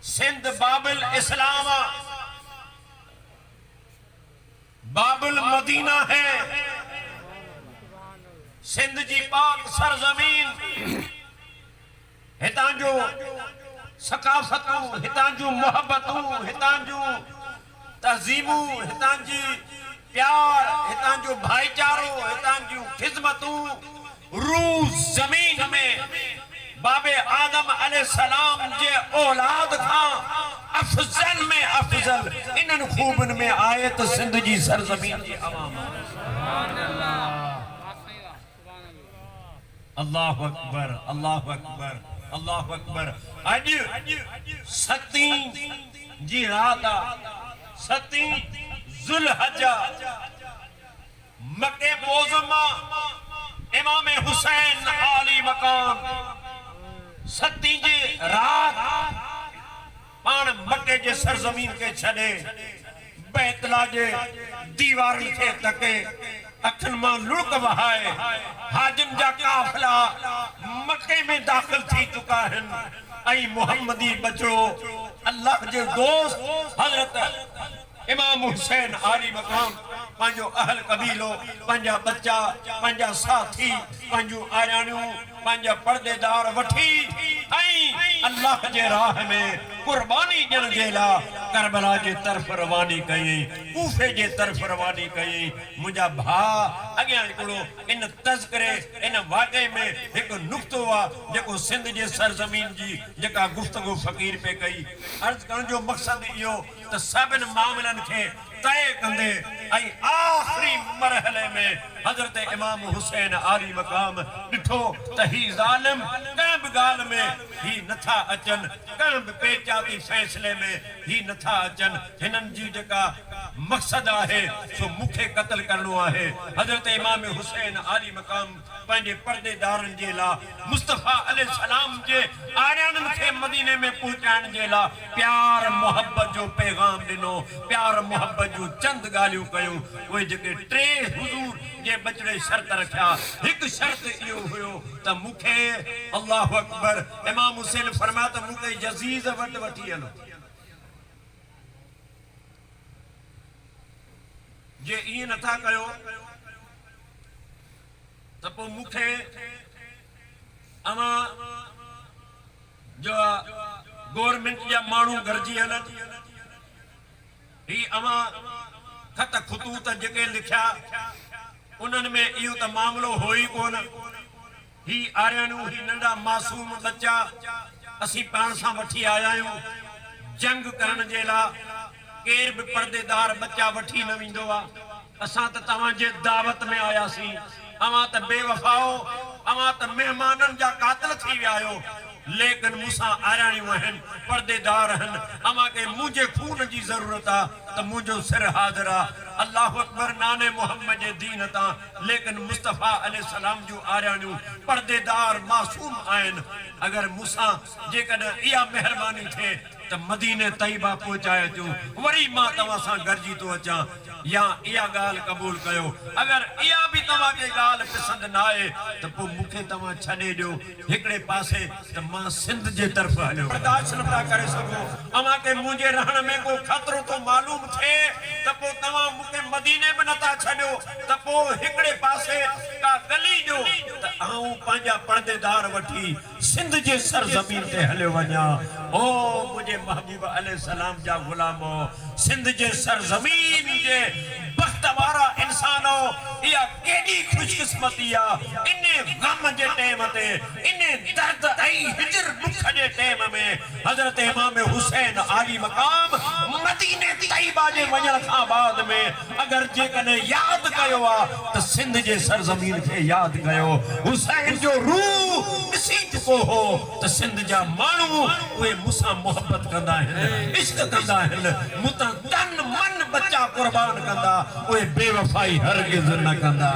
सिंध बाबिल इस्लाम, बाबिल मदीना है। सिंध जी पाक सरजमीन, हितां जो सकाफतूं, हितां जूं मोहब्बतूं, हितां जूं तहज़ीबूं, हितां जी प्यार, हितां जो भाईचारो, हितां जूं खिदमतूं रूस जमीन में बाबे आदम अलैहिस्सलाम जे औलाद खां अफजल में अफजल इन्हनि खूबन में आए तो सिंध जी सरजमीन जी अवाम। अल्लाहु अकबर, अल्लाहु अकबर, अल्लाहु अकबर। अज सती जी रात, सती जुल्हज्जा, मके मौज़मा इमाम हुसैन आली मकाम सती जी रात पान मके जे सरजमीन के छड़े बैतला जे दीवारन के तके अखन मां लुढ़क वहाए हाजिम जा काफिला मके में दाखिल थी चुका है। आई मोहम्मदी बचड़ो अल्लाह जे दोस्त हजरत इमाम हुसैन आली मकाम पंहिंजो अहल कबीलो, पंहिंजा बच्चा, पंहिंजा साथी, पंहिंजूं आराणियूं, पंहिंजा पर्देदार वठी अल्लाह जे राह में कुर्बानी ॾियण जे लाइ करबला जे तरफ़ रवानी कई, कूफे जे तरफ़ रवानी कई। मुंहिंजा भाउ अॻियां हिकिड़ो इन तज़किरे इन वाक़े में हिकु नुक़्तो आहे जेको सिंध जे सरज़मीन जी जेका गुफ़्तगू फ़क़ीर पे कई। अर्ज़ करण जो मक़सदु इहो त सभिनी मामलनि खे तय कंदे ऐं आख़िरी मरहले में हज़रत इमाम हुसैन आली मकाम ॾिठो त ही ज़ालिम कंहिं बि ॻाल्हि में ही नथा अचनि, कंहिं बि पेचाती फ़ैसिले में ही नथा अचनि। हिननि जी जेका मक़सदु आहे सो मूंखे क़त्ल करणो आहे। हज़रत इमाम हुसैन आली मकाम पंहिंजे पर्देदारनि जे लाइ मुस्तफ़ा अलैहिस्सलाम जे आरियाननि खे मदीने में पहुचाइण जे लाइ प्यार मोहब्बत जो पैगाम ॾिनो, प्यार मोहब्बत जो चंद ॻाल्हियूं कयूं। उहे जेके टे हुज़ूर जे बचड़े शर्त रखिया, हिकु शर्त इहो हुयो त मूंखे अल्लाहु अकबर इमाम हुसैन फरमाया त मूंखे यज़ीद वटि वठी हलो। जे इएं नथा कयो त पोइ मूंखे अवां जो गवर्नमेंट जा माण्हू गॾिजी हलनि, ही अवां ख़त ख़ुतूत जेके लिखिया उन्हनि में इहो त मामलो हो ई कोन। ही आरियाणियूं, ही नंढा मासूम बच्चा असीं पाण सां वठी आया आहियूं जंग करण जे लाइ। केर बि पर्देदार बच्चा वठी न वेंदो आहे। असां त तव्हांजे दावत में आयासीं, अवां त बेवफाओ, अवां त मेहमाननि जा कातिल थी विया आहियो। लेकिन मूंसां आरियाणियूं आहिनि, पर्देदार आहिनि, अवां खे मुंहिंजे खून जी ज़रूरत आहे त मुंहिंजो सिर हाज़िर आहे। अल्लाहु अकबर नाने मोहम्मद जे दीन तां। लेकिन मुस्तफ़ा अलैहिस्सलाम जूं आरियाणियूं पर्देदार मासूम आहिनि। अगर मूंसां जेकॾहिं इहा महिरबानी थिए त मदीने तैयबा पहुचाए अचूं, वरी मां तव्हां सां गॾिजी थो अचां, या इहा ॻाल्हि क़बूल कयो। अगर इहा बि तव्हांखे ॻाल्हि पसंदि न आहे त पोइ मूंखे तव्हां छॾे ॾियो हिकिड़े पासे त मां सिंध जे तरफ़ हलियो। बर्दाश्त नथा करे सघो, अव्हां खे मुंहिंजे रहण में को ख़तरो थो मालूम थिए त पोइ तव्हां मूंखे मदीने बि नथा छॾियो त पोइ हिकिड़े पासे का गली ॾियो त आऊं पंहिंजा पर्देदार वठी सिंध जे सरज़मीन ते हलियो वञा। ओ मुंहिंजे महबूब अलैहिस्सलाम जा ग़ुलामो, सिंध जे सरज़मीन जे बख़्त वारा इंसानो, इहा केॾी ख़ुशकिस्मती आहे। इन ग़म जे टाइम ते, इन दर्द ऐं हिजर दुख जे टाइम में हज़रत इमाम हुसैन आली मकाम मदीने तैयबा जे वञण खां बाद में अगर जेकॾहिं यादि कयो आहे त सिंध जे सरज़मीन खे यादि कयो। हुसैन जो रूह ॾिसी चुको हो त सिंध जा माण्हू उहे मूंसां मोहब्बत कंदा आहिनि, इश्क कंदा आहिनि, मूंतां तन मन बच्चा कुर्बान कंदा, उहे बेवफाई हरगिज़ न कंदा।